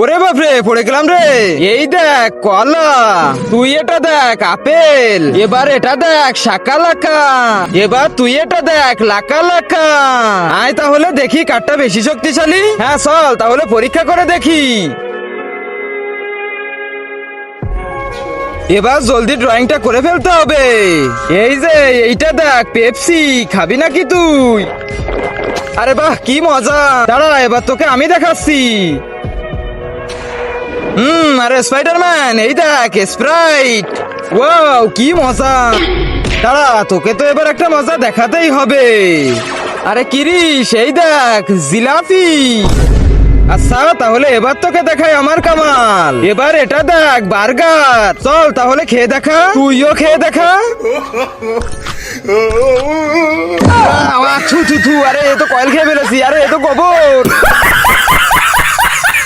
ওরে বাপরে পড়ে গেলাম রে। এই দেখ কলা, তুই এটা দেখ আপেল, এবার এটা দেখ শাকা লাকা, এবার তুই এটা দেখ লাকা লাকা। আয় তাহলে দেখি কারটা বেশি শক্তিশালী। হ্যাঁ চল তাহলে পরীক্ষা করে দেখি। এবার জলদি ড্রয়িংটা করে ফেলতে হবে। এই যে এইটা দেখ পেপসি, খাবি নাকি তুই? আরে বাহ কি মজা, দাঁড়া এবার তোকে আমি দেখাচ্ছি। আরে স্পাইডারম্যান এই দেখ স্প্রাইট। ওয়াও কি মজা, দাঁড়া তোকে তো এবার একটা মজা দেখাতেই হবে। আরে কিরিশ এই দেখ জিলাপি। আচ্ছা তাহলে এবার তোকে দেখাই আমার কামাল। এবার এটা দেখ বার্গার, চল তাহলে খেয়ে দেখা, তুইও খেয়ে দেখা। থু থু থু, আরে এ তো কয়েল খেয়ে ফেলেছি, আরে এ তো গোবর।